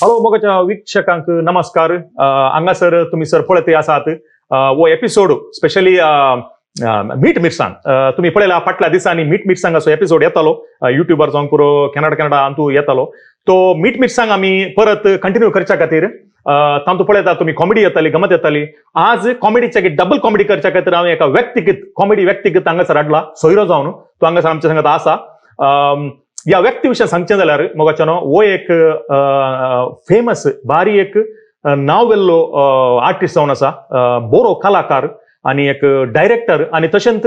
Hello मोगाच्या वीक्षकांक नमस्कार. हांगासर तुमी सर पळयत आसात वो एपिसोड स्पेशली मीट मिरसांग. तुम्ही पळयला फाटल्या दिसांनी मीट मिरसांग असो एपिसोड येतालो युट्यूबर जावंक पुरो कॅनडा हातू येतालो. तो मीट मिरसांग आमी परत कंटिन्यू करच्या खातीर तांतू पळयता तुमी कॉमेडी येताली गमत येताली. आज कॉमेडीचे डबल कॉमेडी करच्या खातीर हांवें एका व्यक्तिगत हांगासर हाडला सोयरो जावन तो हांगासर आमच्या सांगात आसा. या व्यक्ती विशयी सांगचे जाल्यार मोगाच्यानो वो एक फेमस बारी एक नाव वेल्लो आर्टिस्ट जावन आसा, बोरो कलाकार आणि एक डायरेक्टर आणि तशेंच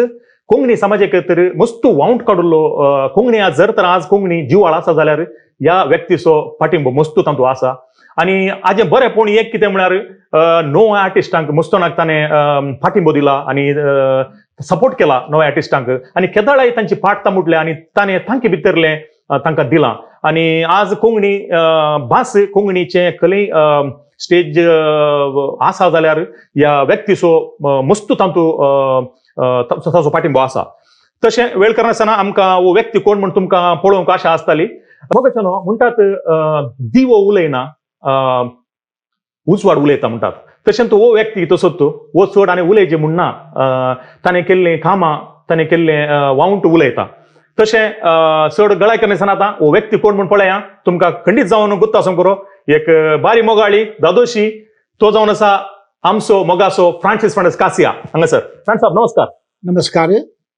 कोंकणी समाजाक तर मस्त वावंट काडुल्लो कोंकणी जर तर आज कोंकणी जीवाळ आसा जाल्यार ह्या व्यक्तीचो पाठिंबो मस्त तांतू आसा. आणि हाजें बरेंपण एक कितें म्हळ्यार नवो आर्टिस्टांक मस्तोनाक ताणें पाठिंबो दिला आणि सपोर्ट केला नव्या आर्टिस्टांक आणि केदाळाय तांची पाठ मुटले आणि ताणें तांचे भितरलें तांकां दिलां. आणि आज कोंकणी भास कोंकणीचे कले स्टेज आसा जाल्यार ह्या व्यक्तीचो मस्त तांचो पाठिंबो आसा. तशें वेळ करनासतना आमकां वो व्यक्ती कोण म्हण तुमकां पळोवंक आशा आसताली. मोगाच्यानो म्हणटात दिवो उलयना उजवाड उलयता म्हणटात. तशें तो वो व्यक्ती तसोच वो चड आनी उलयचे म्हणना ताणें केल्लें कामां ताणें केल्लें वावंट उलयता. तशें चड गळाय करनासतना आतां वो व्यक्ती कोण म्हण पळया तुमकां खंडीत जावन गुत्ता असो करो एक बारी मोगाळी दादोशी तो जावन आसा आमचो मोगाचो फ्रांसीस फर्नांडीस कासिया. हांगासर फ्रांस साहेब नमस्कार. नमस्कार.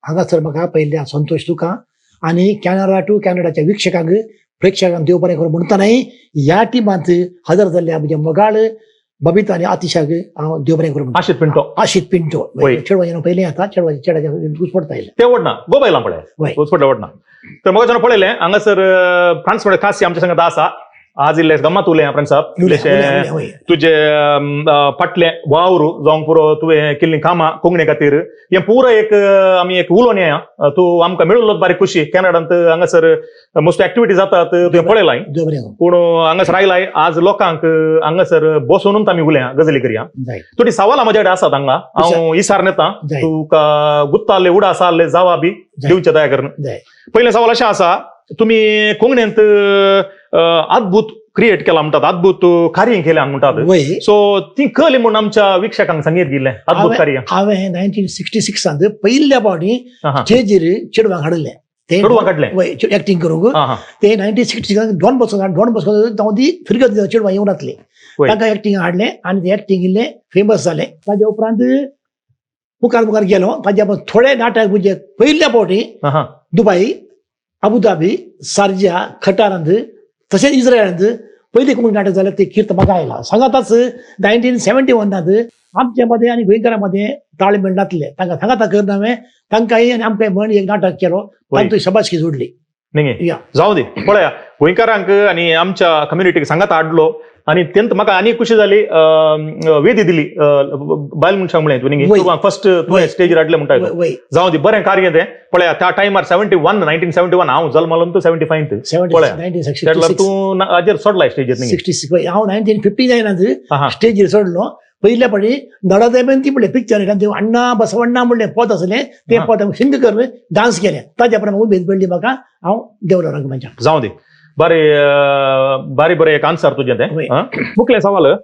हांगासर म्हाका पयल्या संतोष तुका आणि कॅनडा टू कॅनडाच्या वीक्षकांक प्रेक्षकांक देव बरें करूं म्हणटनाय ह्या टिमांत हजर जाल्ल्या म्हणजे मोगाळ बबिता आनी आतिशाक हांव देव बरें करूं. आशीत पिंटो चेडवाचे पयलें आता चेडाच्या घुसपडटा येयलें ते ओडना गोबायला पळय घुसपडटा ओडना. तर मोगाच्यान पळयलें हांगासर फ्रांस फर्नांडीस कासिया आमच्या सांगात आसा. आज इल्लें गम्मत उलय फ्रेंड साहब इल्लेशें तुजे फाटले वावर जावंक पुरो तुवें केल्लीं कामां कोंकणी खातीर हें पुरो एक आमी एक उलोवन येया. तूं आमकां मेळिल्लो बारीक खुशी कॅनडांत हांगासर मस्त एक्टिविटी जातात तुवें पळयलाय पूण हांगासर आयलाय आज लोकांक हांगासर बसोनूच आमी उलया गजाली करया. थोडी सवालां म्हजे कडेन आसात हांगा हांव इसार येता तुका गुत्ता आसले उडा आसा आसले जावा बी दिवचे दया करून. पयलें सवाल अशें आसा तुम्ही कोंकणींत अद्भुत क्रिएट केला म्हणटात अद्भुत कार्य केल्या म्हणटात सो ती कळली म्हणून आमच्या वीक्षकांक सांगीत गेले अद्भुत कार्य. हांवें 1966 पहिल्या फावटी स्टेजीर चेडवांक हाडले एक्टिंग करूंक. ते 1966 दोन बसोन फिरगत चेडवां येवन येतले तांकां एक्टिंग हाडलें आनी ते एक्टिंग इल्लें फेमस जालें. ताजे उपरांत मुखार गेलो. ताज्या थोडे नाटक म्हणजे पहिल्या फावटी दुबय अबुधाबी सारजा खटारांत तशेंच इस्रायलांत पयलीं कोंकणी नाटक जालें ते कीर्त म्हाका आयला. सांगाताच 1971 आमचे मध्ये आनी गोंयकारां मध्ये ताळमेळ नातले तांकां सांगाता करना हांवें तांकांय आनी आमकांय म्हण एक नाटक केलो तांतूय शबासकी जोडली. जाऊ दे पळया गोंयकारांक आनी आमच्या कम्युनिटीक सांगात हाडलो आणि तेंत म्हाका आनी खुशी जाली वेदी दिली बायल मनशांक म्हळें फर्स्ट तुवें स्टेजीर हाडलें म्हणटा. जाऊ दी बरें कार्य तें पळया त्या टायमार 1971 हांव जल्मलो तूं 75 पळया तूं हाजेर सोडलाय स्टेजीर. 66 हांव 1959 स्टेजीर सोडलो. पहिल्या फावटी नडदेबेन ती म्हणलें पिक्चर अण्णा बसवण्णा म्हणलें पद आसलें ते पद सिंग करून डान्स केलें. ताज्या प्रमाणे उमेद पडली म्हाका हांव देवलो रंगमंचार. जाऊ दे बरें एक आन्सर तुजें तें. मुखले सवाल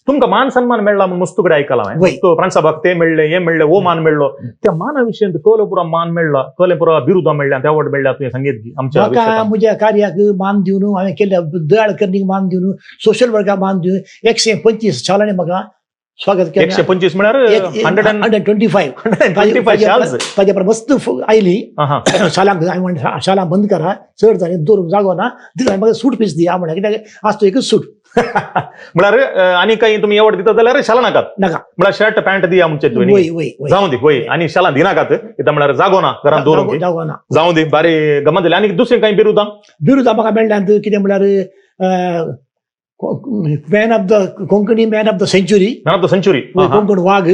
तुमकां मान सन्मान मेळ्ळा म्हूण मस्त कडेन आयकलां हांवें. फ्रांस साहेबाक ते मेळ्ळे हे मेळ्ळे वो मान मेळ्ळो त्या माना विशयी कळ्ळें पुरो मान मेळ्ळा कळ्ळें पुरो बिरुदां मेळ्ळ्या त्या अवॉर्ड मेळ्ळ्या तुवें सांगीत आमच्या म्हज्या कार्याक मान दिवन हांवें केल्या दयाळ कर्णीक मान दिवन सोशल वर्काक मान दिवन 125 शालांनी म्हाका स्वागत केलें. 125 म्हळ्यार 125 ताज्या मस्त आयली शालांक. हांवें शालां बंद करा चड जालें दवरूंक जागो ना म्हाका सूट पीस दिया म्हळ्यार कित्याक आसतो एकच सूट. म्हळ्यार आनी काही तुम्ही एवढ दिता जाल्यार शालां नाकात म्हळ्यार शर्ट पॅन्ट दिया म्हणचे जाऊ दी होय आनी शालां दिनाकात कित्याक म्हळ्यार जागो ना घरांत दवरूंक जाऊ दी बारी गमत जाली. आनी दुसरें काही बिरुदां म्हाका मेळ्ळ्यांत कितें म्हळ्यार man of the Konkani man of the century Konkan वाघ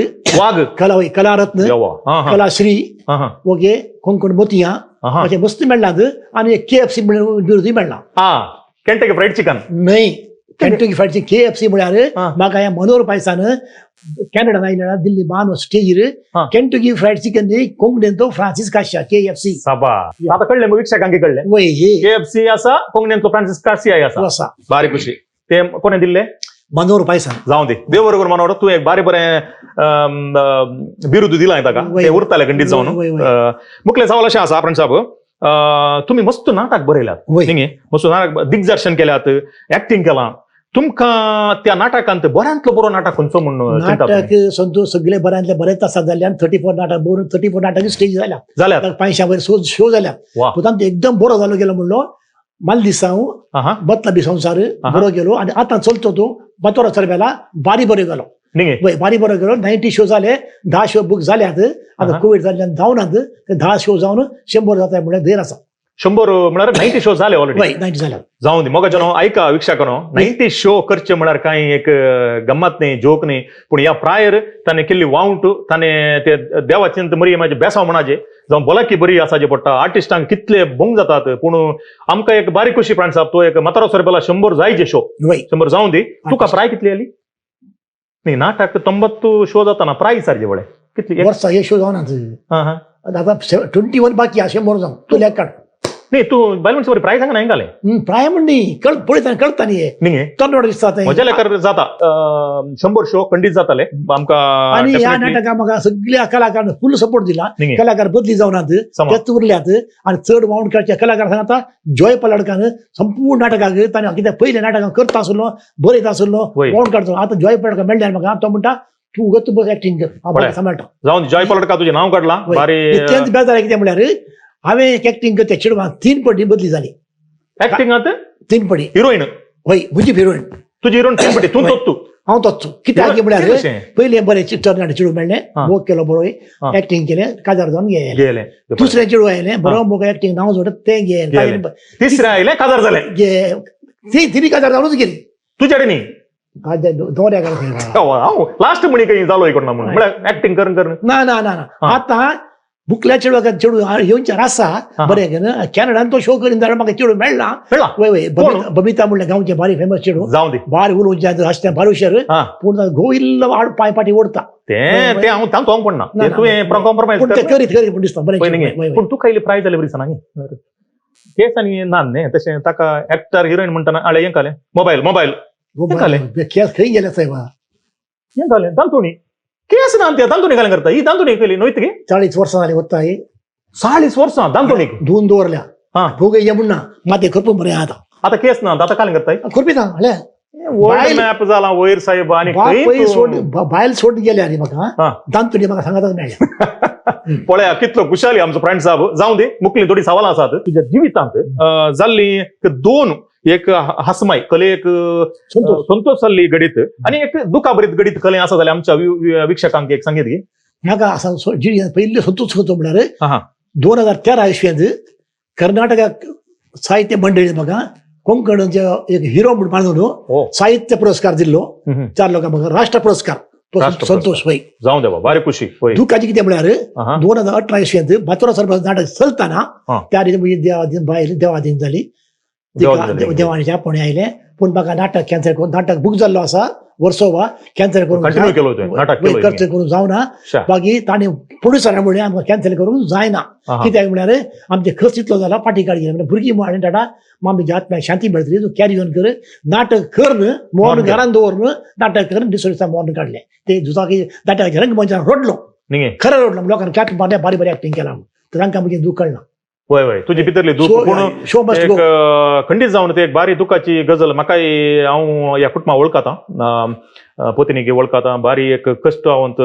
कलारत्न कलाश्री ओके कोंकण मोतिया अशें मस्त मेळ्ळ्यांत. आनी KFC बिरुदूय मेळ्ळां. केंटकी फ्रायड चिकन न्हय केंटकी फ्रायड चिकन KFC म्हळ्यार म्हाका ह्या मनोहर पायसान कॅनडा आयला दिल्ली बान स्टेजीर हा. केंटकी फ्राईड चिकन कोंकणींतो फ्रान्सिस काशा KFC साबा आता कळले मग वीक्षकांकी कळले वय हे KFC असा कोंगण्यांचो फ्रान्सिस कासिया असा असा बारी खुशी ते कोणे दिले मनोहर पायसा जाऊ दे देव बरोबर मनोहर तू एक बारी बरें बिरुद दिला ताका वय. ते उरताले खंडीत जावन वय, वय. मुखले सवाल अशें आसा फ्रेंड साहेब तुम्ही मस्त नाटक बरयल्यात वय. थिंगे मस्त नाटक दिग्दर्शन केल्यात ऍक्टिंग केलां तुमकां त्या नाटकांत बऱ्यांतलो बरो नाटक खंयचो म्हणून चिंता नाटक तुम्ही? संतोष सगळे बऱ्यांतले बरेच तासात जाले आणि 34 नाटक बरोवन 34 नाटक स्टेज जाल्या जाल्यात 500 वयर शो जाल्या वा पण ते एकदम बरो जालो गेलो म्हणलो माल दिसा हांव आहा बतला बी संसार बरो गेलो आणि आता चलतो तो बतोरा चरबेला बारी बरो गेलो निगे वय बारी बरो गेलो 90 शो झाले 10 शो बुक झाल्यात आता आहा. कोविड जाल्ल्यान जावनात ते 10 शो जावन 100 जाता म्हणल्यार धैर आसा 100 म्हळ्यार 90 शो जाले ऑलरेडी वय 90 जाल्या जाऊन दे मग जनो ऐका वीक्षकांनो 90 शो करचे म्हळ्यार काही एक गंमत नाही जोक नाही पण या प्रायर ताणे केल्ली वावंट ताणे ते देवाचे मरी माझे बेसाव म्हणाजे जाऊन बोला की बरी आसाचे पडटा आर्टिस्टांक कितले भोंग जातात पण आमकां एक बारीक खुशी प्राण साहेब तो एक मतारो सरबेला 100 जायचे शो वय 100 जाऊन दे तुका प्राय कितली आली नाही नाटक 90 शो जाताना प्राय सारखे बळे कितली वर्सा हे शो जावनात हा हा आता 21 बाकी आहा 100 जावन तू लेख काढ नाही तू बायलमन बरी प्राय सांगा नाही घाले प्राय म्हणणी पळयता कळता न्ही निगे तरणाटो दिसता ते. मजा लेकर जाता 100 शो खंडीत जाताले आमकां आणि ह्या definitely नाटकाक म्हाका सगळ्या कलाकारांनी फुल सपोर्ट दिला निगे. कलाकार बदली जावनात समा. तेच उरल्यात आणि चड वाउंड खेळच्या कलाकार सांगता जॉय पलाडकान संपूर्ण नाटकाक ताणें कितें पयल्या नाटकाक करता आसलो बरयता आसलो वय. वाउंड काडचो आता जॉय पलाडकार मेळ्ळ्यार म्हाका तो म्हणटा तू उगत बस ऍक्टिंग कर हांव बरें. बरें सांबाळटा जाऊन जॉय पलटका तुझे नाव काढला वय. बारी तेंच बेजार कितें म्हळ्यार हांवें ऍक्टिंग करता चेडवाक 3 पटी बदली जाली ऍक्टिंगात 3 पटी हिरोईन वय म्हजी हिरोईन तुझी हिरोईन तीन तू वय. तू हांव तोच कित्याक कितें म्हळ्यार कशें? पयले बरें तरणाटे चेडूं मेळ्ळें हा. मोग केलो बरो हा. ऍक्टिंग केलें काजार जावन गेले गेले दुसरे चेडूं आयलें बरो मोग ऍक्टिंग नांव जोडत तें गेले. गेले तिसरे आयले काजार जाले तिनी काजार जावनूच गेली तुझ्याकडे न्ही दोऱ्या हांव लास्ट म्हणी काही जालो इकडनं म्हणून म्हळ्यार ऍक्टिंग करून करून ना ना ना ना हा. आतां बुकल्या चेडवाक चेडूं येवनचार आसा हा. बरें कॅनडान तो शो करीन जाल्यार म्हाका चेडूं मेळना मेळ्ळा वय वय कोण? बबिता म्हणलें गांवचे बारी फेमस चेडूं जाऊन दे बारी उलोवचे आसता बारी हुशार हा पूण घो इल्लो पाय पाटी ओडता ते वय. ते हांव थांग पडना ना, ते ना, तुवें वय. कॉम्प्रोमाइज पूण ते करीत करीत पूण दिसता बरें पळय चेडूं. न्ही वय, वय. पूण तुका इल्ली प्राय जाले बरी सांग केस आनी नान न्ही तशें ताका एक्टर हिरोईन म्हणटाना आळे हें काले मोबायल मोबायल गो घाले. बाय, केस खंय गेले साहेबा हें घालें तांतुणी केस ना ते तांतुणी घालें करता ही तांतुणी केली नोयत गे 40 वर्सां जालीं वता 40 वर्सां तांतुणी धुवन दवरल्या हा भोग ये म्हणना माते करपून बरें आता आता केस ना आता कालें करताय करपी सांग हले वर्ल्ड बायल- मॅप जाला वयर साहेब आणि बाप खंय पय तूं- सोड बायल सोड गेले आनी म्हाका हा. दांतुनी म्हाका सांगातच मेळ्ळें पळया कितलो खुशाली आमचो फ्रेंड साहेब जाऊ दे मुकली थोडी सवाल आसात तुझ्या जिवितांत जाल्ली दोन एक हसमाई कले एक संतोष संतोष जाल्ली गडीत आणि एक दुखाबरीत गडीत कले आसा जाल्यार आमच्या वीक्षकांक एक सांगीत घे म्हाका आसा जी पयले संतोष करतो म्हळ्यार हा 2013 इसव्यांत कर्नाटकाक साहित्य मंडळीन म्हाका कोंकणचे एक हिरो म्हणून मानून हो साहित्य पुरस्कार दिल्लो 4 लोकांक म्हाका राष्ट्र पुरस्कार तो राष्ट्र संतोष वय जाऊ देवा बारी खुशी होय दुखाची कितें म्हळ्यार आहा. 2018 इसव्यांत बातोरा सरपंच नाटक चलताना हा. त्या दिसा देवादीन बायल देवादीन जाली देवादीन जाली. देवाणीच्या आपोवणे आयले पूण म्हाका नाटक कॅन्सल करून नाटक बुक जाल्लो आसा वर्सोवा कॅन्सल कंटिन्यू केलो तुवें नाटक केलो कॅन्सल करून जावना शा. बाकी ताणें प्रोड्युसरा म्हणलें आमकां कॅन्सल करूंक जायना आहा. कित्याक म्हळ्यार आमचे खर्च इतलो जाला पाटी काड गेले भुरगीं म्हण टाटा मामी आत्म्याक शांती मेळटली तूं कॅरी ऑन कर नाटक कर न्हय मोहन मोहन घरान दवर न्हय नाटक कर दुसऱ्या दिसा मोहन काडलें ते दुचाकी नाटकाच्या रंगमंचार रडलो निगे खरें रडलो लोकांनी कॅप्टन बारी बारी ऍक्टिंग केला तर तांकां म्हणजे दूख कळना होय होय तुजी भितरली दुख पूण शो मस्ट एक गो खंडीत जावन ते एक बारी दुखाची गजल म्हाकाय हांव ह्या कुटुंबा वळखता पोतिनीगे वळखता बारी एक कश्टवंत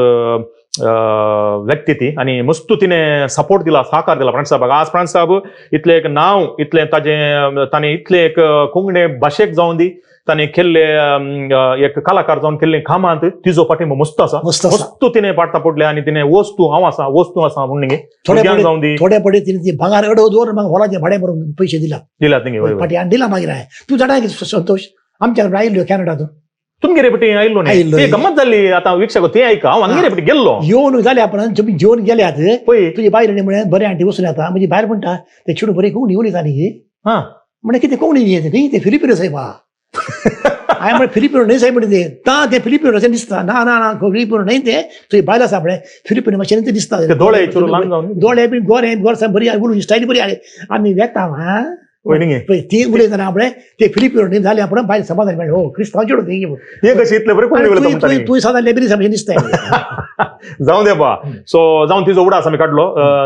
व्यक्ती ती आणि मस्त तिने सपोर्ट दिला सहकार दिला फ्रेंड साहेबाक आज फ्रेंड साहेब इतले एक नाव इतले ताणे इतले एक कोंकणी भाशेक जावन दी ताणे केल्ले एक कलाकार जावन केल्ले कामांत तिजो पाठिंबो मस्त आसा मस्त आसा. मस्त तिने पाडटा पडले आणि तिने वस्तू हांव आसा म्हणून थोडे जावन दी थोडे पडे तिने ती भांगार अडव दवर म्हाका हॉलाचे भाडे भरून पयशे दिला दिलात निगे वय वय पाटी आनी दिला मागीर हांवें तूं जाणा संतोष आमच्या कडेन आयिल्लो कॅनडातून तुमगे रेपटी आयिल्लो न्ही आयिल्लो. ते गंमत जाल्ली आता वीक्षक ते ऐका हांव हांगे रेपटी गेल्लो येवन जाले आपण तुम्ही जेवण गेल्यात पळय तुझी बायल म्हळ्यार बरें आंटी वचून येता म्हणजे बायल म्हणटा ते चेडूं बरें कोंकणी उलयता न्ही हा म्हणे कितें कोंकणी न्ही ती ते फिलिपिनो साहेबा हांवें म्हळें फिलिपिनो न्हय साहेब म्हणटा ते ता ते फिलिपिनोचे दिसता ना ना ना फिलिपिनो न्हय ते थंय बायल आसा आपणे फिलिपिनो मातशें ते दिसता दोळे चुरू लांब जावन दोळे बी गोर साहेब बरी उलून स्टायल बरी आमी वेता हा वयनिंगे पळय ती उलयतना आपणे ते फिलिपिनो न्हय जाले आपण भायर समाधान मेळ्ळें हो क्रिस्तांव चेडूं थंय हे कशें इतले बरें कोण उलयता तुवें सदां लेबरी सामकें दिसता जाऊं दे बा सो जाऊन तिचो उडास आमी काडलो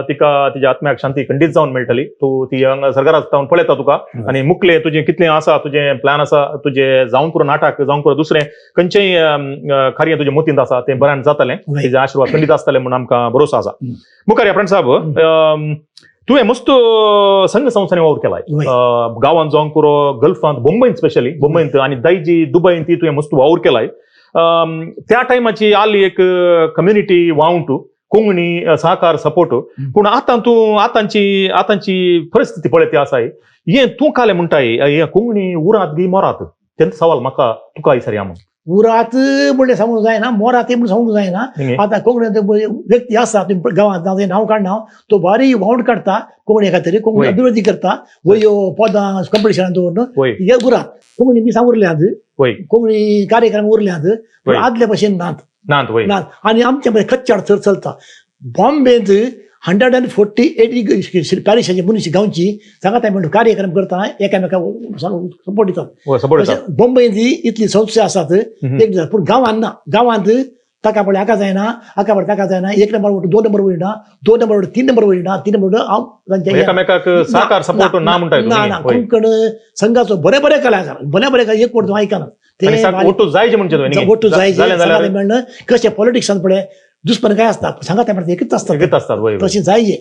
तिका तिच्या आत्म्याक शांती खंडीत जावन मेळटली तूं ती सरकाराक जावन पळयता तुका आनी मुखले तुजें कितलें आसा तुजें प्लॅन आसा तुजें जावं पुरो नाटक जावं पुरो दुसरें खंयचेय कार्य तुजें मोतींत आसा तें बऱ्यान जातलें तिजे आशिर्वाद खंडीत आसतले म्हणून आमकां भरोसा आसा मुखार या फ्रेंड साहब तुवें मस्त संघ संस्थांनी वावर केलाय गांवांत जावंक पुरो गल्फांत मुंबयंत स्पेशली मुंबयंत आनी दायजी दुबयंत ती तुवें मस्त वावर केलाय त्या टायमाची आली एक कम्युनिटी वावंट कोंकणी सहकार सपोर्ट पूण आतांची परिस्थिती पळय ती आसाय हे तूं काले म्हणटाय हे कोंकणी उरात गी मोरात तेंचो सवाल म्हाका तुका विचारया म्हणून उरात म्हणलें सांगूंक जायना मोरात म्हणून सांगूंक जायना आतां कोंकणी व्यक्ती आसा गांवांत नांव काडना तो भारी वावंट काडटा कोंकणी खातीर कोंकणी अभिवृद्धी करता वयो पदां कॉम्पिटिशनां दवरून हे उरात कोंकणी मिसां उरल्यांत कोंकणी कार्यक्रम उरल्यांत आदले भशेन नात आनी आमचे मदीं कच्चाड थर चलता बॉम्बेंत 148 पॅरिशाची मनीस गांवची सांगात म्हणून कार्यक्रम करता एकामेकाक सपोर्ट दितात बॉम्बेंत इतली संस्था आसात एक पूण गांवांत ताका पळय हाका जायना ताका जायना 1 नंबर वोट 2 नंबर वयना 2 नंबर वोट 3 नंबर वयना 3 नंबर हांव एकामेकाक सहकार सपोर्ट ना म्हणटाय ना कोंकण संघाचो बरे कलाकार एक वोट आयकना ते वोटू जायचे म्हणजे वोटू जायचे मेळना कशें पॉलिटिक्सान पळय दुश्मन काय आसता सांगात म्हणटा एकच आसता तशें जायचे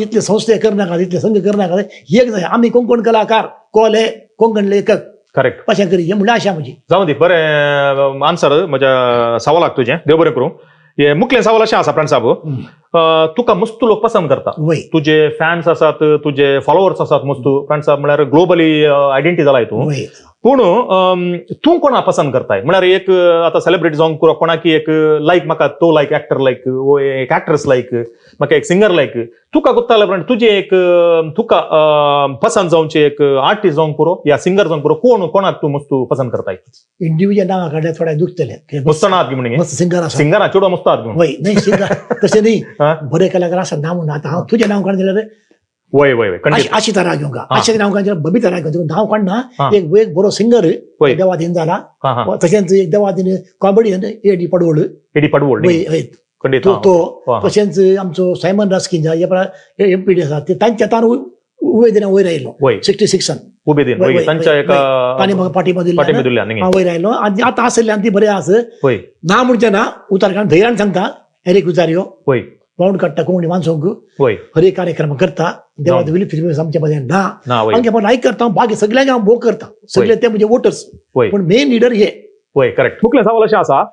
इतले संस्थे करनाका इतले संघ करनाका एक जाय आमी कोंकण कलाकार कोले कोंकण लेखक करेक्ट अशें करी हे म्हणल्यार आशा म्हजी जावं दी बरें आन्सर म्हज्या सवालाक तुजें देव बरें करूं हे मुखलें सवाल अशें आसा फ्रेंड साहब तुका मस्त लोक पसंद करता तुजे फॅन्स आसात तुजे फॉलोवर्स आसात मस्त फ्रेंड साहब म्हळ्यार ग्लोबली आयडेंटिटी जालाय तूं पूण तूं कोणा पसंद करताय म्हळ्यार एक आतां सेलिब्रिटी जावंक पुरो कोणाकी एक लायक म्हाका तो लायक एक्टर लायक वो एक एक्ट्रेस लायक म्हाका एक सिंगर लायक तुका कोत्ताले फ्रेंड तुजे एक तुका पसंद जावचे एक आर्टिस्ट जावंक पुरो या सिंगर जावंक पुरो कोणाक तूं मस्त पसंद करताय इंडिव्हिज्युअल नांवां काडल्यार थोडे दुखतले मस्त नात गी म्हणगे सिंगरां चेडो मस्त आहात वय न्हय सिंगर तशें न्हय बरे कलाकार आसा नांव म्हणून आतां हांव तुजें नांव काड जाल्यार वय वय आशिता राग घेवंक आशिता नांव काड बबिता राग घेवंक नांव काडना एक बरो सिंगर देवादीन जाला तशेंच एक देवादीन कॉमेडियन एडी पडवळ तो तशेंच आमचो सायमन रास्किन एमपीडी आसा ते तांच्या तान उबे दिना वयर आयलो 66 पार्टीमध्ये वयर आयलो आनी आतां आसले ती बरे आस ना म्हणचे ना उतारकांड धैर्यान सांगता एरेक उतार्यो वावंट काडटा कोंकणी माणसोंक हर एक कार्यक्रम करता देवाद विली फिल्म आमच्या मध्ये ना आमगे पण लायक करता बाकी सगळ्यांक हांव भोग करता सगळे ते म्हणजे वोटर्स पण मेन लिडर हे करेक्ट मुखलें सवाल अशें आसा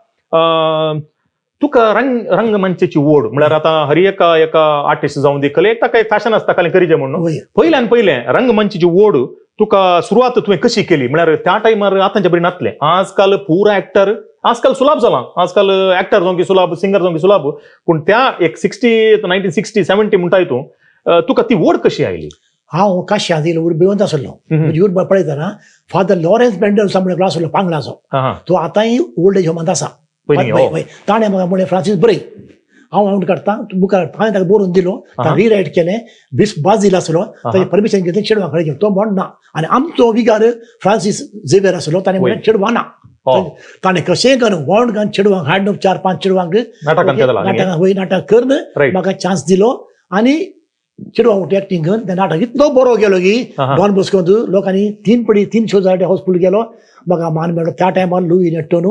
तुका रंगमंचाची ओड म्हळ्यार आतां हर एका आर्टिस्ट जावं दी कले ताका एक फॅशन आसता काले करिजे म्हणून पयल्यान पयलें रंगमंचाची ओड तुका सुरवात तुवें कशी केली म्हळ्यार त्या टायमार आतांच्या बरी नातले आजकाल पुरा एक्टर आजकाल सुलभ जाला आजकाल एक्टर जावं की सुलभ सिंगर जावं की सुलभ पूण त्या एक 1960-70 म्हणटाय तूं तुका ती ओड कशी आयली हांव काश्या दिलो भिवंत आसलो म्हणजे पळयतना फादर लॉरेन्स मेंडल्स म्हणून क्लास आसलो पांगलाचो तो आतांय ओल्ड एज होमांत आसा ताणें म्हाका म्हणलें फ्रांसीस बरय हांव वावंट काडटा मुखार हांवें ताका बरोवन दिलो रिरायट केलें 20 बाज दिलो आसलो ताचें परमिशन घेतलें चेडवां कडेन घेवन तो म्हणना आनी आमचो विगार फ्रांसीस झेवियर आसलो ताणें म्हणलें चेडवां ना ताणें कशें करून वावंट घालून चेडवांक हाडून 4-5 चेडवांक नाटक कर म्हाका चान्स दिलो आनी चेडवां उठ एक्टींग करून तें नाटक इतलो बरो गेलो की डॉन बॉस्कोंत लोकांनी 3 शो जाले हाऊसफुल गेलो म्हाका मान मेळ्ळो त्या टायमार लुई नट्टोन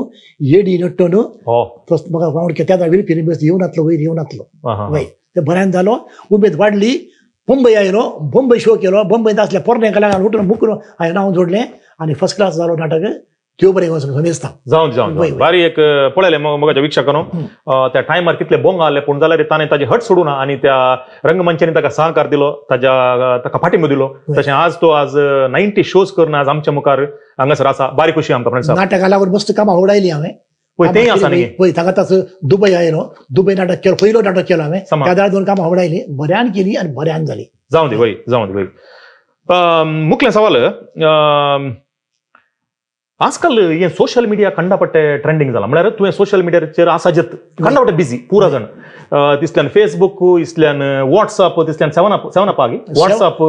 एडी नट्टोन म्हाका वावंट केलो त्या वेळी फिल्म येवन नातलो वयर येवन नातलो वय ते बऱ्यान जालो उमेद वाडली मुंबय आयलो मुंबय शो केलो मुंबयत आसल्या पोरणे कलाकार उठून मुकून हांवें नांव जोडलें आनी फर्स्ट क्लास जालो नाटक त्यो बरें दिसता जावं बारी एक पळयलें मोगाच्या विक्षकानो त्या टायमार कितले बोंग आसले पूण जाल्यार ताणें ताजे हट सोडूं ना आनी त्या रंगमंचांनी ताका सहकार दिलो ताका पाठिंबो दिलो तशें आज 90 शोज करून आज आमच्या मुखार हांगासर आसा बारी खुशी आमकां फ्रेंड्स नाटक लागून मस्त कामां आवडायली हांवें तेंय आसा न्ही पळय ताका ताचो दुबय आयलो दुबय नाटक केलो पयलो नाटक केलो हांवें त्या 2 कामां आवडायली बऱ्यान केली आनी बऱ्यान जाली जावं दी मुखलें सवाल आजकाल हे सोशल मिडिया कंडापट्टे ट्रेंडिंग झाला म्हळ्यार तुवें सोशल मिडियाचेर आसा जेत कंडापट्टे बिझी पुरा जाण तिसल्यान फेसबुक इतल्यान व्हॉट्सअप तिसल्यान सेवन अप आगी व्हॉट्सअप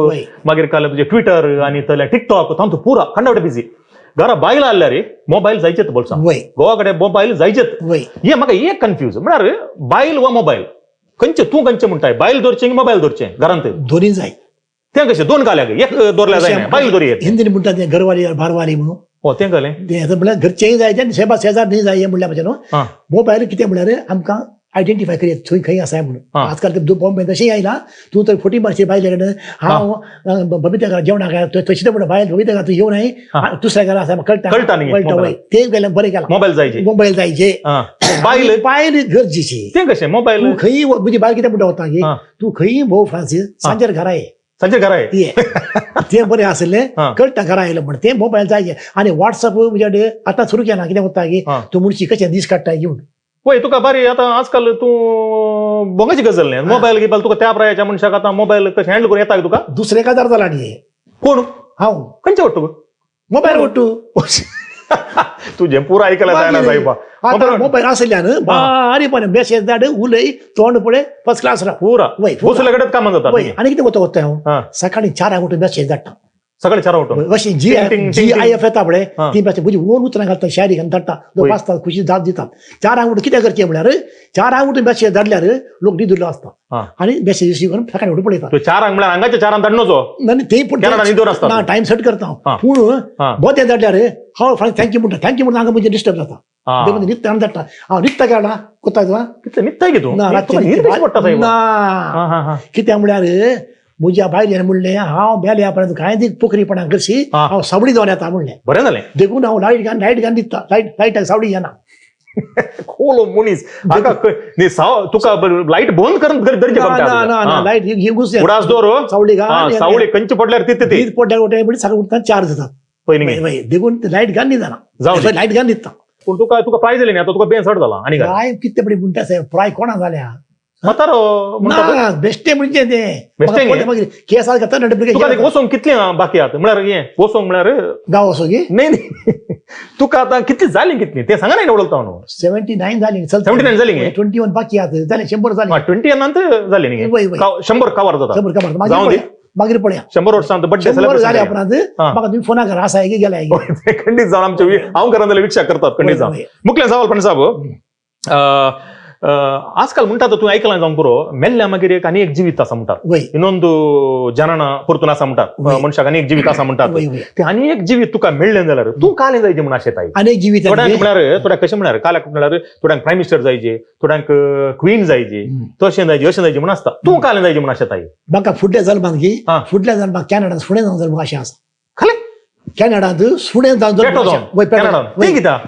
मागीर काल तुझे ट्विटर आनी तले टिकटॉक तांतू पुरा कंडापट्टे बिझी घरा बायला आल्या रे मोबायल जायचेत बोलसा गोवा कडेन मोबायल जायचेत हे म्हाका एक कन्फ्यूज म्हळ्यार बायल वा मोबायल खंयचे तूं खंयचे म्हणटाय बायल दवरचें की मोबायल दवरचें घरांत दोन्ही जाय तें कशें दोन गाल्याक एक दवरल्या जायना बायल दवरी हिंदीन म्हणटात ते घरवाली बारवाली म्हणून हो तें घालें म्हळ्यार घरचेय जायचे आनी शेजार न्ही जाय म्हणल्या म्हणजे न्हू मोबायल कितें म्हळ्यार आमकां आयडेंटिफाय करीत थंय खंय आसा म्हणून आजकाल ते बॉम्बे तशें आयला तूं तर फोटी मारची बायले कडेन हांव बबिता घरा जेवणाक तशी म्हणून बायल बबिता घरा तूं येवन दुसऱ्या घरा आसा कळटा वय ते गेलें बरें केलां मोबायल जायचे बायल बायल गरजेची तें कशें मोबायल तूं खंय म्हणजे बायल कितें म्हणटा वता की तूं खंय भोव फ्रांसीस सांजेर घरा ये सांजे घरा ये ते बरें आसलें कळटा घरा आयलो म्हण ते मोबायल जायचे आनी व्हॉट्सअप म्हणजे आतां सुरू केला कितें वता की तूं मुडशी कशें दीस काडटा घेवन पळय तुका बरी आतां आजकाल तूं बोगाची गजाल न्ही मोबायल घेवपाक तुका त्या प्रायाच्या मनशाक आतां मोबायल कशें हँडल करून येता तुका दुसरे काजार जाला न्ही कोण हांव खंयचे वट्टू मोबायल वट्टू तुजें पुरा आयकलां जायना सायबा मोबायल आसल्यान बारीकपणे मेसेज धाड उलय तोंड पळय फर्स्ट क्लास राव पुरा बसले कडेन कामां जाता आनी कितें वता हांव सकाळी 4 उठून मेसेज धाडटा सकाळी 4 उठून अशी जी IF येता पळय ती मेसेज म्हणजे ओन उतरां घालता शायरी घालून धाडटा लोक वाचतात खुशी दाद दितात 4 उठून कितें करचें म्हळ्यार 4 उठून मेसेज धाडल्यार लोक न्हिदुल्लो आसता आनी मेसेज रिसीव करून सकाळी उठून पळयतात 4 म्हळ्यार आंगाच्या 4 धाडणोचो ते पूण टायम सेट करता पूण बोते धाडल्यार हांव थँक्यू म्हणटा थँक्यू म्हणून हांगा म्हणजे डिस्टर्ब जाता देखून नित्य आनी धाडटा हांव नित्य काडला कोता कितले नित्य गे तूं कित्याक म्हळ्यार म्हज्या बायलेन म्हणलें हांव बेल्या पर्यंत कांय दी पोखरीपणां करशी हांव सावडी जावन येता म्हणलें बरें जालें देखून हांव लायट घालून दिता लायटाक सावडी येना खोलो मनीस तुका लायट बंद करून लायट घुस उडास दवर सावडी घाल सावडी कंच पडल्यार ती पडल्यार सकाळी उठता चार्ज जातात पयलीं देखून लायट घालून दिता जावं लायट घालून दिता पूण तुका प्राय जाली न्ही आतां तुका बेसड जाला आनी प्राय कितें पडी म्हणटा साहेब प्राय कोणा जाल्या बेश्टे म्हणजे ते केसां घेता तुका वसोंक कितली बाकी आहात म्हळ्यार हें वसोंक म्हळ्यार गांव वसोंक न्ही तुका आतां कितली जाली कितली तें सांगा नाही उलयता हांव 79 जाली 79 जाली 21 बाकी आहात जाले 100 जाली 20 जाली न्ही 100 कवर जाता 100 कवर मागीर पळया 100 वर्सांत बर्थडे सेलिब्रेशन जाले उपरांत म्हाका तुम्ही फोना घरा आसा की गेला खंडीत जावन आमचे हांव घरान जाल्यार विचार करतात खंडीत जावन मुखेल सवाल पण साहेब आजकाल म्हणटा तूं आयकलां जावन पुरो मेल्ल्या मागीर एक आनी एक जिवीत आसा म्हणटात इनोंद जनन परतून आसा म्हणटात मनशाक आनी एक जिवीत आसा म्हणटात ते आनी एक जिवीत तुका मेळ्ळें जाल्यार तूं कालें जायचें म्हण आशेताय आनी जिवीत थोड्यांक म्हळ्यार थोड्यांक कशें म्हळ्यार काल्याक म्हळ्यार थोड्यांक प्रायम मिनिस्टर जायचे थोड्यांक क्वीन जायचे तशें जायचे अशें जायचें म्हण आसता तूं कालें जायचें म्हण आशेताय म्हाका फुडल्या जल्माक कॅनडांत फुडें जावन जल्माक अशें आसा खालें कॅनडांत सुण्या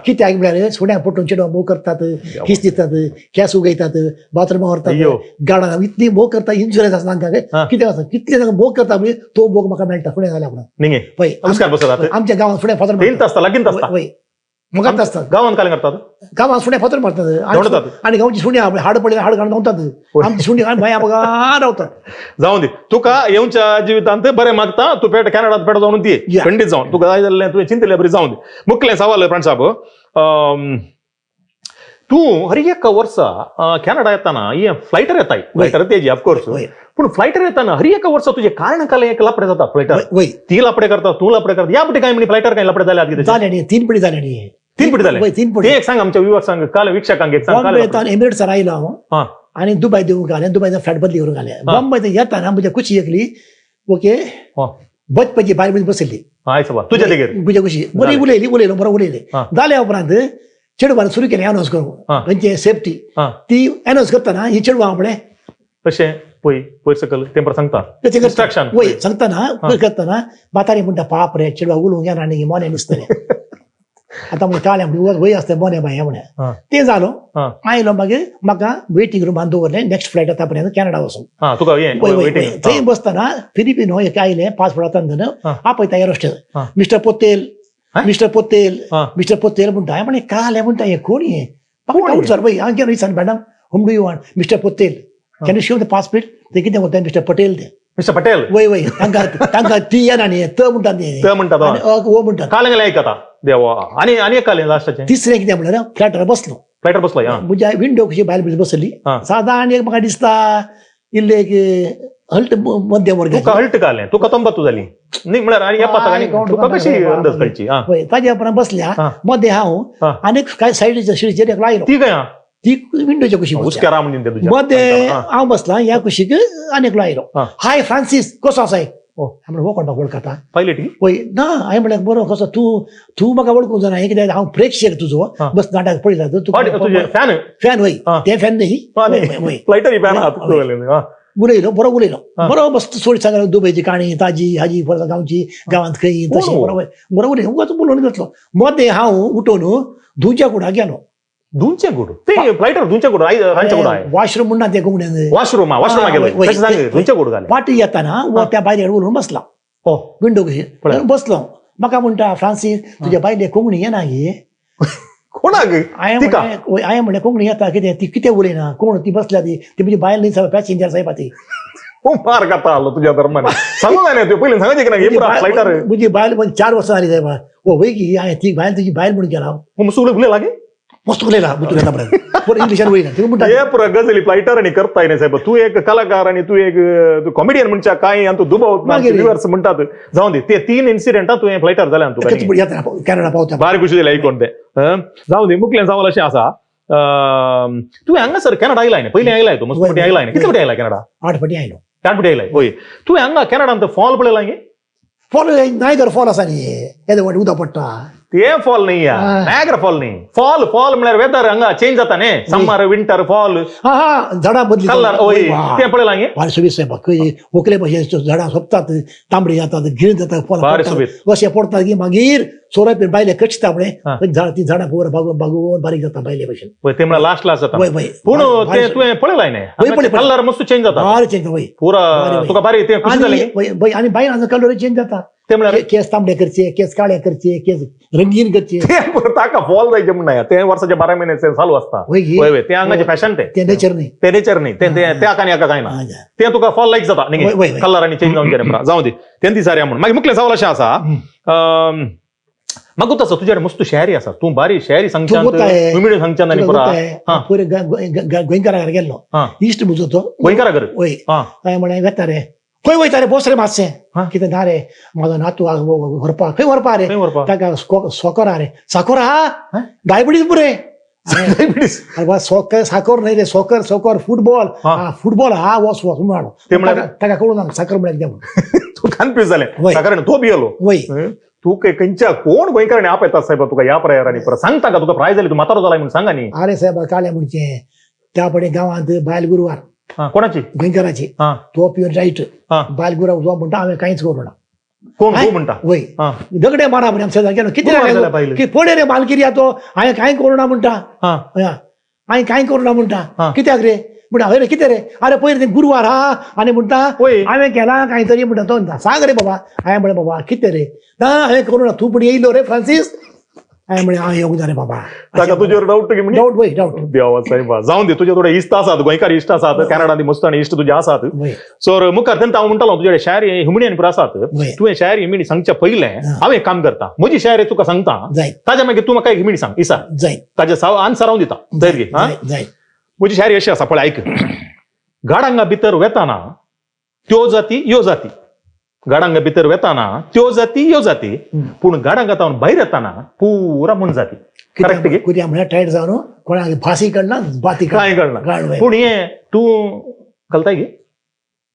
कित्याक म्हळ्यार सुण्या पटून चेडवा मोग करतात किस दितात केस उगयतात बाथरूम व्हरतात गाडा इतली मोग करता इन्शुरन्स आसा तांकां कितें आसा कितले मोग करता पळय तो मोग म्हाका मेळटा फुडें जाल्या म्हणून पळय आमच्या गांवांत फुडें फातर मोगात आसतात गांवांत कालें करतात गांवांत सुण्या फातर मारतात आनी गांवची सुण्या हाड पडले हाड घालून धांवतात आमची सुण्या भया बघा रावतात जावं दी तुका येवच्या जिवितांत बरें मागता तूं पेट कॅनडात पेट जावन दी खंडीत जावन तुका जाय जाल्लें तुवें चिंतलें बरी जावन दी मुखेल सवाल प्राण साहेब तूं हर एक वर्सा कॅनडा येताना हे फ्लायटर येताय फ्लायटर तेजी ऑफकोर्स पूण फ्लायटर येताना हर एक वर्सा तुजे कारण काले एक लापडे जातात फ्लायटर ती लापडे करता तूं लापडे करता ह्या पटी काय म्हणी फ्लायटर काय लापडे जाल्यात कितें जाले 3 पटी जाले 3 पटी जाले 3 पटी एक सांग आमच्या विवर्सांक काल वीक्षकांक एक सांग काल एमिरेट्सार आयलो हांव आनी दुबय देवूंक घालें दुबयचा फ्लॅट बदली करून घालें बॉम्बे येताना म्हज्या कुशी एकली ओके बचपाची बायल बसयली तुज्या देगेर म्हज्या कुशी बरी उलयलो बरो उलयलें जाल्या उपरांत चेडवान सुरू केलें एनावन्स करूंक तांचे सेफ्टी ती एनावन्स करतना ही चेडवा आपणें तशें पयर सकल तें सांगता इंस्ट्रक्शन वय सांगतना करतना बातारी म्हणटा पाप रे चेडवा उलोवंक येना आनी मोने नुसतलें आतां म्हण काल्या म्हणून वय आसता मोने बाय म्हणे तें जालो आयलो मागीर म्हाका वेटिंग रुमान दवरलें नेक्स्ट फ्लायट येता पर्यंत कॅनडा वचूंक थंय बसतना फिलिपिनो एक आयलें पासपोर्ट आतां आपयता एरोस्टेज मिस्टर पोतेल म्हणटा हांवें म्हणे काल म्हणटा हे कोण हे म्हाका सर पळय हांव गेलो विचार madam home do you want mister पोतेल can you show the passport ते कितें म्हणटा मिस्टर पटेल ते मिस्टर पटेल वय वय तांकां ती येना न्ही त म्हणटात न्ही ते म्हणतात आनी ओ म्हणटात कालंगले ऐकता देवा आणि एक काले लास्टाचे तिसरें कितें म्हणल्यार फ्लॅटार बसलो फ्लायटर बसलाय हा म्हणजे विंडो कशी भायर बसली हा. साधारण एक म्हाका दिसता इल्ले एक हल्ट मध्यम तुका वर्गाची हल्ट काले तुका तंबतू झाली न्ही म्हळ्यार आणि येपात आनी तुका कशी अंदाज कळची हा वय ताज्या उपरांत बसल्या हा. मध्ये हांव हा. आनीक काय सायडीच्या शिडीचेर एक लायलो ती काय हा ती विंडोच्या कुशी उचक्या राम म्हणून तुझ्या मध्ये हा. हांव बसला ह्या कुशीक आनीक लायलो हा. हाय फ्रांसीस कसो आसाय ओ. म्हणून हो कोणा वळखता पहिले ठी वय ना हांवें म्हणल्यार बरो कसो तूं म्हाका वळखूंक जाणा हे कित्याक हांव प्रेक्षक तुजो हा. बस नाटक पळयता तुझे फॅन फॅन वय हा. ते फॅन न्ही वय फ्लायटर फॅन आहात उलयलो बरो उलयलो हा. बरो मस्त सोडी सांगलो दुबयची काणी ताजी हाजी परत गांवची गांवांत खंय तशी ओ. बरो उलयलो उगाच बोलून घेतलो मध्ये हांव उठून धुंच्या कुडा गेलो दोनशे गुड ते फ्लायटर दोनशे गुड रांच्या गुड आहे वॉशरूम म्हणटा ते कोंगड्यान वॉशरूम गेलो वय. तशें सांग दोनशे गुड घाले वाटी येताना वो त्या बायलेर उलून बसला हो विंडो कशी पळय. बसलो म्हाका म्हणटा फ्रांसीस तुज्या बायले कोंगणी येना गे कोणाक तिका हांवें म्हणलें कोंकणी येता कितें ती कितें उलयना कोण ती बसल्या ती म्हणजे बायल न्ही सगळं पॅसेंजर साहेब ती हो मार खाता आलो तुझ्या धर्माने सांगू नाही तू पहिले सांगायचे की नाही हे पुरा फ्लायटर म्हणजे बायल म्हणजे 4 वर्सां जाली साहेब हो वय की हांवें ती बायल तुजी बायल म्हणून केला मस्त उलय लागे मस्त उलयला बुतून बरं इंग्लिशान वयना तुम्ही म्हणटा हे पुरा गजली फ्लायटर आणि करताय नाही साहेब तू एक कलाकार आणि तू एक कॉमेडियन म्हणच्या काय आणि तू दुबावत मागे रे. रिव्हर्स म्हणतात जाऊन दे ते 3 इन्सिडेंट तू हे फ्लायटर झाल्या तू एकच येता कॅनडा पावता बारी खुशी दिला ऐकून ते जाऊ दे मुखल्यान सवाल असे असा तू हांगा सर कॅनडा आयलाय ना पहिले आयलाय तू मस्त आयलाय ना किती फाटी आयला कॅनडा 8 फाटी आयलो 8 फाटी आयलाय होय तू हांगा कॅनडांत फॉल पडलेला गे फॉल नाही तर फॉल आसा न्ही येदे वाटी उदक पडटा ते फॉल नाही नायग्रा फॉल नाही फॉल म्हळ्यार वेदर हांगा चेंज जाता न्ही समर विंटर फॉल हा हा झाडां बदली कलर होय ते पडलेला गे भारी सुबीत साहेब व्हंकले भशेन झाडां सोंपतात तांबडी जातात गिरण जातात भारी सुबीत. अशें पडतात की मागीर सोराय बायले कचता हा. म्हळें ती झाडां पळोवन बागोवन बारीक जाता बायले भशेन होय ते म्हळ्यार लास्टला जाता वय वय पूण भारी ते तुवें पळयलाय वय, न्ही पळय. कलर मस्त चेंज जाता भारी चेंज वय पुरा भारी. तुका बारी ते खुशी जालें गे? आनी बायलांचो कलर चेंज जाता ते म्हळ्यार केस तांबडे करचे केस काळे करचे केस रंगीन करचे ते पुरा ताका फॉल जायचे म्हण ते वर्साचे 12 महिने ते चालू असता होय गे. होय ते हांगाचे फॅशन ते ते नेचर न्ही ते नेचर नाही ते आका एका काय ना हा. ते तुका फॉल लायक जाता वय, वय, वय. कलर आणि चेंज जाऊन गेले जाऊ दे तेंती सारे म्हणून मागीर मुखले सवाल अशें आसा म्हाका आसा तुझ्याकडे मस्त शायरी आसा तू बारी शायरी सांगच्यान गोंयकार उमेदीन सांगच्यान आनी पुरा हा पयलीं गोंयकाराक गेल्लो हा इश्ट म्हजो तो गोंयकारा कर वय हा काय म्हणे वेता रे खंय वयता रे बस रे मातशें हा. कितें ना रे म्हाजो नातू व्हरपा खंय व्हरपा रे खंय व्हरपा? ताका साकर हा रे साकर हा डायबिटीज पुरे डायबिटीस साकर न्हय रे सॉकर फुटबॉल हा. फुटबॉल हा वस म्हणालो ते म्हळ्यार? ताका कळून ना साकर म्हळ्यार कितें तू कन्फ्यूज जाले वय. कारण तो भियलो वय तू खंयच्या कोण गोंयकारांनी आपयता साहेब तुका या प्रयारांनी परत सांगता का तुका प्रायज जाली तू म्हातारो जालाय म्हणून सांगा न्ही अरे साहेब काळ्या म्हणचे त्या पडे गांवांत बायल गुरुवार हा कोणाची गोंयकाराची हा तो पिवन रायट हा बायल गुरुवार जो म्हणटा हांवें कांयच करूं ना कोण तू म्हणता वय हा दगडे मारा म्हणे आमच्या गेलो कितें गुरुवार जालें जाल्या बायलेक. की पडे रे मालकिरी तो हांवें कांय करूं ना म्हणटा हा हांवें कांय करूं ना म्हणटा हा. कित्याक रे म्हणटा हय रे कितें रे अरे पयर ते गुरुवार हा आनी म्हणटा वय. हांवें केला कांय तरी म्हणटा तो म्हणटा सांग रे बाबा हांवें म्हळें बाबा कितें रे ना हांवें करूं ना तूं पूण येयलो रे फ्रांसीस हांवें म्हळें हांव येवंक जालें बाबा ताका तुजेवर डाऊट की म्हणजे डावट वय डावट देवा साहेब जाऊन दे तुझे थोडे इश्ट आसात गोंयकार इश्ट आसात कॅनडांत मस्त आणि इश्ट तुझे आसात वय सो मुखार तेन्ना हांव म्हणटालो तुझे शायरी हिमणी आनी पुरो आसात वय. तुवें शायरी हिमणी सांगच्या पयलें हांव एक काम करता म्हजी शायरी तुका सांगता जाय ताज्या मागीर तूं म्हाका एक हिमणी सांग इसा जाय ताजे आन्सर हांव दिता धैर्य घे हा जाय जाय म्हजी शायरी अशी आसा पळय ऐक गाडांगा भितर वेताना त्यो जाती यो जाती गाडांगा भितर वेताना त्यो जाती यो जाती पूण गाडांगातावन भायर येताना पुरा म्हण जाती करेक्ट घे कित्याक म्हळ्यार टायट जावन कोणाक भासी कळना बाती काय कळना कळना पूण हे तूं घालताय घे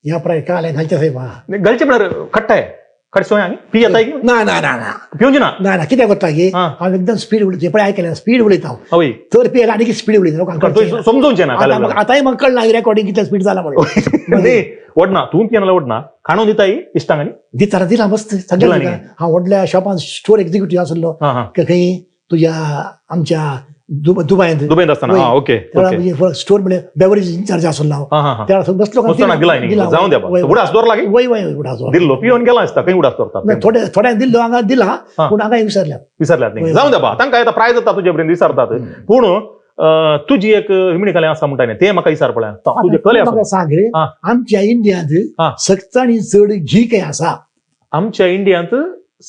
ह्या प्राय काल घालचे साहेब घालचे म्हळ्यार खट्टाय खटसोय हांगे पी येताय घे ना ना ना ना पिवची ना ना ना कित्याक करता गे हा. हांव एकदम स्पीड उलयता पळय आयकलें स्पीड उलयता हांव हय तर पियेला आनी स्पीड उलयता लोकांक पण कळचें तूं ना. समजूंचे ना आतां आतांय म्हाका कळना रेकॉर्डिंग कितलें स्पीड जाला म्हणून न्ही ओडना तूं पियनाला ओडना खाणो दिताय इश्टांगानी दिताना दिला मस्त दिला सगळ्यांक न्ही? दिला. हांव व्हडल्या शॉपान स्टोर एक्झिक्युटीव आसलो हा हा खंय तुज्या आमच्या दुबयांत दुबयंत आसतना हा ओके त्या ओके म्हणजे स्टोर म्हणजे बेवरेज इन्चार्ज आसलो हांव हा हा हा त्या वेळार बसलो मस्त ना गेलाय न्ही जाऊन द्या उडास दोर लागे वय वय उडासो दिल्लो पिवन गेला आसता खंय उडास दवरता थोड्या दिल्लो हांगा दिला हा. पूण हांगा विसरल्या विसरल्यात न्ही वय. जाऊन द्या बा तांकां येता प्रायज जाता तुजे पर्यंत विसरतात पूण तुझी एक हिमणी कले असा म्हणटा ते म्हाका विचार पळय तुझे कले म्हाका सांग रे हा. आमच्या इंडियांत हा. सक्त आनी चड घी काय आसा आमच्या इंडियांत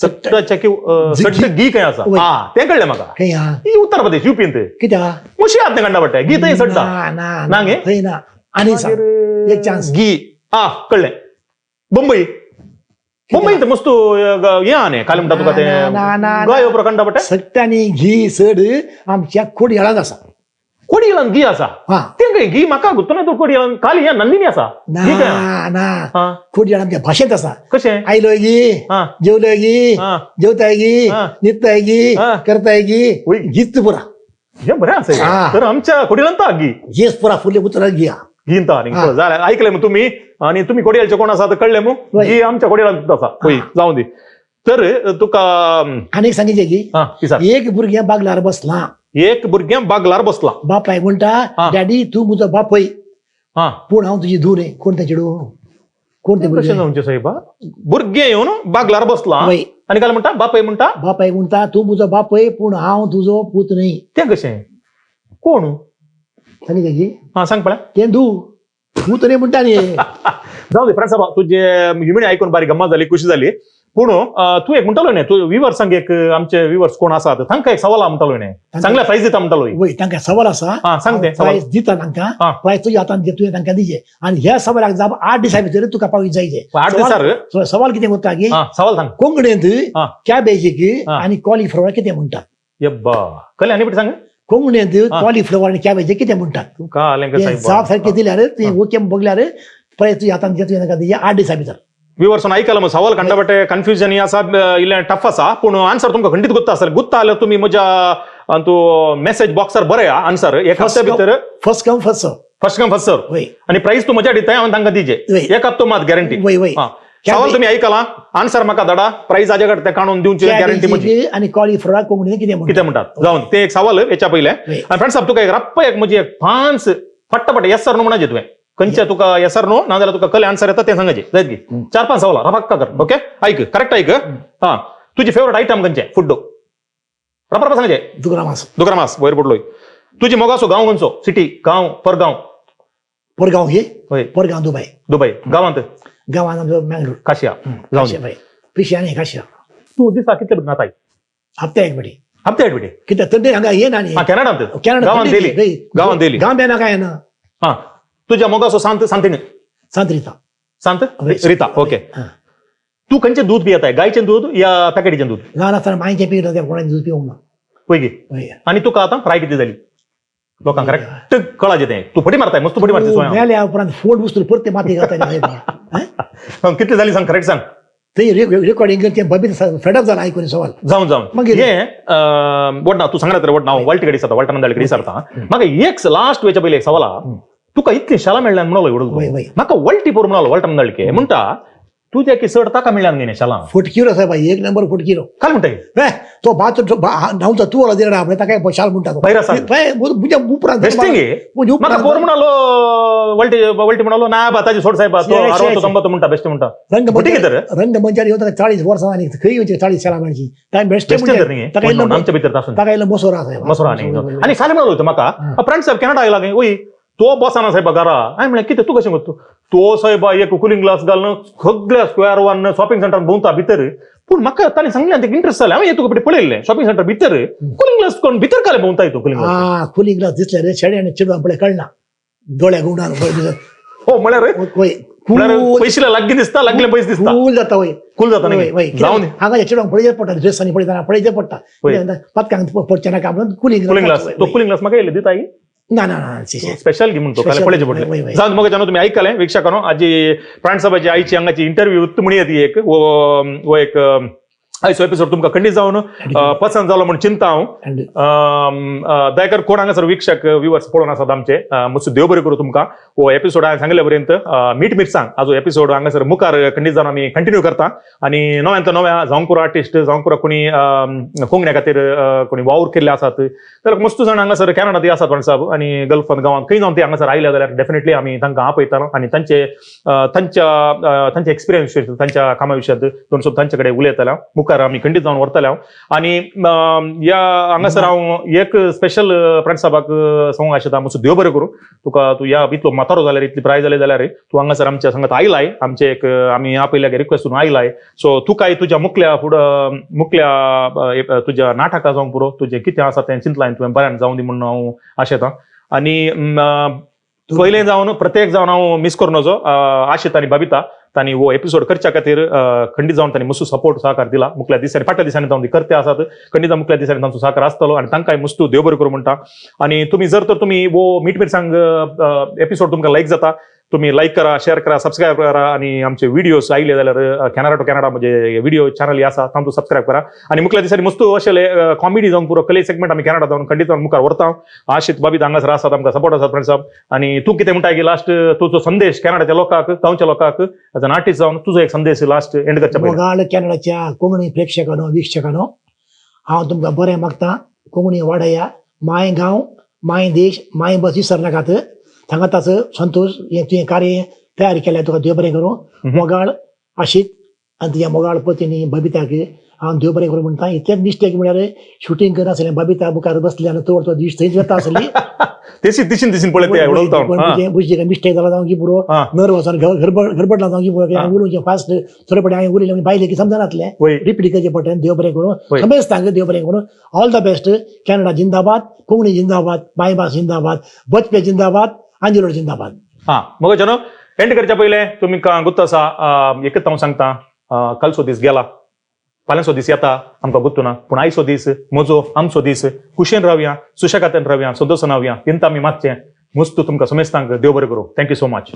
सट्टाच्या सट्ट गी काय असा वय. हा ते कळलं म्हाका काय हा ही उत्तर प्रदेश युपींत कित्या मुशी हात कंडा पडटा गी थंय सट्टा ना नांगे? थंय ना आनी सांग एक chance. गी हा कळले मुंबई मुंबईत मस्त हे आने काल म्हणटा तुका ते गाय प्रकंडा पडटा सक्त आनी घी चड आमच्या खोडयाळांत आसा कोडीलान गी आसा हा ते गी म्हाका गुत्तो तू कोडीलान काल या नंदिनी आसा गी काय ना हा खोडयाळ आमच्या भाशेंत आसा कशें आयलोय गी हा जेवलोय गी हा जेवताय गी हा. न्हिदताय गी हा. करताय गी वय. गीत पुरा हे बरें आसा हा. तर आमच्या कोडीलान ता गी हेच पुरा फुडले उतरात घिया गिंता हा. झालं ऐकलंय मग तुम्ही आणि तुम्ही कोडियालचे कोण आसा तर कळले मग वय. ही आमच्या कोडियाला आसा होय जाऊन दे तर तुका आनीक सांगितले की हा विचार एक भुरग्या बागलार बसला एक भुरग्यां बागलार बसला बापाय म्हणटा हा. डॅडी तू म्हजो बापय हा पूण हांव तुजी धूव रे कोण ते चेडू कोण ते कशें भुरगे जावचे साहेबा भुरगे येवन बागलार बसला वय. आणि काय म्हणटा बापय म्हणटा बापाय म्हणटा तू म्हजो बापय पूण हांव तुजो पूत न्हय ते कशें कोण सांगितले की हा सांग पळय ते धूव पूत न्हय म्हणटा न्ही जाऊ दे फ्रेंड्स तुझे हिमणी ऐकून बारीक गंमत झाली खुशी झाली पूण तू एक म्हणटालो न्ही तू विवर सांग एक आमचे विवर्स कोण आसात तांकां एक सवाल म्हणटालो न्ही चांगला प्राइज दिता म्हणटालो वय तांकां सवाल आसा हा सांग ते सवाल प्रायज दिता हा. तांकां प्रायज तुज्या हातान दे तुवें तांकां दिजे आनी ह्या सवालाक जाप 8 दिसां भितर तुका पावीत जायचे 8 दिसार सवाल कितें म्हणटा की हा सवाल सांग कोंकणींत हा. कॅबेजीक हा. आनी कॉलीफ्लॉवर कितें म्हणटात यब्बा कळ्ळें आनी पटी सांग कोंकणींत हा. कॉलीफ्लॉवर आनी कॅबेजीक कितें म्हणटात तुका आलें ते जाप सारकें दिल्यार तुवें ओके बगल्यार प्रायज तुज्या हातान दे तुवें तांकां दिजे 8 दिसां भितर विवर्सन ऐकलं मग सवाल कंडा बटे कन्फ्युजन असा इल्लें टफ आसा पूण आन्सर तुमकां खंडीत गुत्ता आसतलें गुत्ता जाल्यार तुमी म्हज्या तू मेसेज बॉक्सार बरया आन्सर एक हफ्त्या भितर first come first serve first come first serve वय आणि प्राइस तू म्हज्या दिताय हांव तांकां दिजे वय. एक हप्तो मात गॅरंटी वय वय सवाल तुम्ही ऐकला आन्सर म्हाका धाडा प्राइस हाजे कडेन काडून दिवची गॅरंटी म्हजी कॅबेजीक आनी कॉलीफ्लॉवर कोंकणींत कितें म्हणटात कितें म्हणटात जावन ते एक सवाल हेच्या पयले वय. आणि फ्रेंड्स तुका एक रप्प एक म्हजी एक फान्स फट्टाफट येस सर न्हू म्हणाजे तुवें खंयच्या तुका येस सर न्हू नाजाल्यार तुका कले आन्सर येता तें सांगायचे जायत की 4-5 सवाल रपक्का कर ओके ऐक करेक्ट ऐक हा तुजी फेवरेट आयटम खंयचे फूड रप सांगायचे दुगरामास वयर पडलोय तुजी मोगासो गांव खंयचो सिटी गांव परगांव परगांव हे होय परगांव दुबय दुबय गांवांत गांवांत आमचो मँगलोर काशिया जाऊन दे. काशिया पिशा न्ही काशिया तू दिसा कितले भितर नाताय हप्त्या एक बडी हप्ते बेटे कित्याक थंडी हांगा ये ना न्ही हा कॅनडांत कॅनडा गांवांत थंडी दिली न्ही. गांवांत दिली गांव बेना काय ना हा तुझ्या मोगासो सांतीन सांत्रिता सांत वय. रिता ओके हा. तू खंयचे दूध पियताय गायचें दूध या पॅकेटीचें दूध ल्हान आसतना मांयचें पियता तें कोणाचें दूध पिवंक ना पळय गे वय. आणि तुका आतां फ्राय किती झाली लोकांक करेक्ट कळाचे तें तू फटी मारताय मस्त फटी मारता सोया मेल्या उपरांत फोड बसतलो परते माती घालता कितली झाली सांग करेक्ट सांग थंय रेकॉर्डिंग करते बबीत फेडअप जाला आयकून सवाल जाऊन मागीर? हे वडना तू सांगणार तर वडना वल्टी कडेन जाता वल्टानंदाळी कडेन सरता म्हाका एक लास्ट वेच्या पयले एक सवाल तुका इतली शाला मेळ्ळ्यान म्हणलो वय, एवढं वय. म्हाका वल्टी पोर म्हणालो वल्टानंदाळीके म्हणटा तू त्या की चड ताका मेळ्ळ्यान गे शाला फुटकिरो साहेब एक नंबर फुटकिरो काय म्हणटाय तो न्हांवचा तू वाला दिला आपल्या ताका शाल म्हणटा तो भायर आसा. म्हणजे उपरांत बेस्टिंग म्हाका पोर म्हणालो वल्टी म्हणालो ना बाताजी सोड साहेब तो 60-90 म्हणटा बेस्ट म्हणटा फुटी कितें रे? रंगमंचार येवन ताका 40 वर्सां आनी खंय येवचे 40 शाला म्हणची ताका बेस्ट बेस्ट तर न्ही ताका इल्लो आमच्या भितर तासून ताका इल्लो मसोरा साहेब मसोरा न्ही आणि फाल्यां म्हणालो होतो म्हाका फ्रेंड साहेब कॅनडा आयला गे ओय तो बसाना साहेब घरा हांवें म्हळें कितें तू कशें करता तो साहेब एक कुलिंग ग्लास घालून सगळ्या स्क्वेअर वन शॉपिंग सेंटर भोंवता भितर पूण म्हाका ताणें सांगलें तें इंट्रस्ट जालें हांवें तुका पळयलें शॉपिंग सेंटर भितर कुलिंग ग्लास कोण भितर काले भोंवता येतो कुलिंग ग्लास हा कुलिंग ग्लास दिसले रे छेडे आनी चेडवां पळय कळना दोळ्या गुंडान हो म्हळ्यार म्हळ्यार पयशे लागीं दिसता लागले पयशे दिसता कूल जाता वय कूल जाता न्ही जावन हांगा हे चेडवांक पळयचे पडटा ड्रेसांनी पळयतना पळयचे पडटा पत्कांक पडचे नाका म्हणून कुलिंग कुलिंग ग्लास तो कुलिंग ग्लास म्हाका येयले दिता ना ना ना स्पेशल घे म्हणतो Special पळयचे वय, वय, पडले वय. जावन मग जाणू तुम्ही ऐकलें वीक्षकांनो आजी प्राणसभाची आईची हांगाची इंटरव्यू तुमणी येती एक वो एक आयचो एपिसोड तुमकां खंडीत जावन पसंत जालो म्हण चिंता हांव दयाकर कोण हांगासर वीक्षक व्ह्युअर्स पळोवन आसात आमचे मस्त देव बरें करूं तुमकां हो एपिसोड हांवें सांगले पर्यंत मीठ मिरसांग हाजो एपिसोड हांगासर मुखार खंडीत जावन आमी कंटिन्यू करता आनी नव्यान नव्या जावंक पुरो आर्टिस्ट जावंक पुरो कोणी कोंकण्या खातीर कोणी वावर केल्ले आसात जाल्यार मस्त जाण हांगासर कॅनडात आसात पण साहेब आनी गल्फांत गांवांत खंय जावन ते हांगासर आयले जाल्यार डेफिनेटली आमी तांकां आपयतालो आनी तांचे एक्सपिरियन्स तांच्या कामा विशयांत दोन शब्द तांचे कडेन उलयतालो मुखार मुखार आमी खंडीत जावन व्हरतले हांव. आनी ह्या हांगासर हांव एक स्पेशल फ्रेंड साहेबाक सांगूंक आशेता, मातसो देव बरें करूं तुका. तूं ह्या इतलो म्हातारो जाल्यार, इतली प्राय जाले जाल्यार तूं हांगासर आमच्या सांगात आयलाय, आमचे एक आमी आपयल्याक रिक्वेस्ट करून आयलाय. सो तुकाय तुज्या मुखल्या तुज्या नाटका जावंक पुरो, तुजें कितें आसा तें चिंतलाय तुवें बऱ्यान जावं दी म्हणून हांव आशेतां. आनी पयलें जावन प्रत्येक जावन हांव मिस करूं नजो आशित आनी बबिता तांणी हो एपिसोड करच्या खातीर खंडीत जावन तांणी मस्तू सपोर्ट सहकार दिला. मुखल्या दिसांनी फाटल्या दिसांनी जावन करते आसात, खंडीत मुखल्या दिसांनी तांचो सहकार आसतलो आनी तांकांय मस्तू देव बरें करूं म्हणटा. आनी तुमी जर तर तुमी वो मीठ मिरसांग एपिसोड तुमकां लायक जाता, तुम्ही लाईक करा, शेअर करा, सबस्क्राईब करा. आणि आमचे व्हिडिओज आयले जाल्यार कॅनडा टू कॅनडा म्हणजे व्हिडिओ चॅनल आसा तांचो सबस्क्राईब करा. आणि मुखल्या दिसांनी मस्तू अशेले कॉमेडी जावन पुरो कले सेगमेंट आमी कॅनडा जावन खंडीत मुखार व्हरता. आशीत बाबीत हांगासर आसात, आमकां सपोर्ट आसात फ्रेंड्स साहेब. आणि तूं कितें म्हणटाय की लास्ट तुजो संदेश कॅनडाच्या लोकांक, गांवच्या लोकांक एज अन आर्टिस्ट जावन तुजो एक संदेश लास्ट एंड करच्या पयलीं. मोगाळ कॅनडाच्या कोंकणी प्रेक्षकांनो, वीक्षकांनो, हांव तुमकां बरें मागता. कोंकणी वाडया, माय गांव, माय देश, माय बस विसरनाकात. थांगाताचो संतोष हे तुवें कार्य तयारी केल्या, तुका देव बरें करूं. मोगाळ आशीत आनी तुज्या मोगाळ पत्नी बबिताक हांव देव बरें करूं म्हणटा. इतलेच मिस्टेक म्हळ्यार शूटिंग करनासलें, बबिता मुखार बसली आनी तो दीस थंयच वता आसली. दिशीन पळय बुजली मिस्टेक जाला जावं की पुरो नर्वसान गडबडला जावं की पुरो उलोवचें फास्ट थोडे पडे हांवें उलयलें बायलें की समजनातलें, रिपीट करचें पडटा. देव बरें करूं, समेज सांग देव बरें करूं. All the best. कॅनडा जिंदाबाद, कोंकणी जिंदाबाद, मायभास जिंदाबाद, बचपे जिंदाबाद, आंजिलोड जिंदाबाद. मग जनो एंड करच्या पयलें तुमी गुर्तु आसा एकच हांव सांगता, कालचो दीस गेला, फाल्यांचो दीस येता आमकां गुर्तू ना, पूण आयचो दीस म्हजो आमचो दीस कुशेन रावया, सुशेगादान रावया, सदोसन रावया. इंत आमी मागचें मस्तू तुमकां समेस्तांक देव बरें करूं. Thank you so much.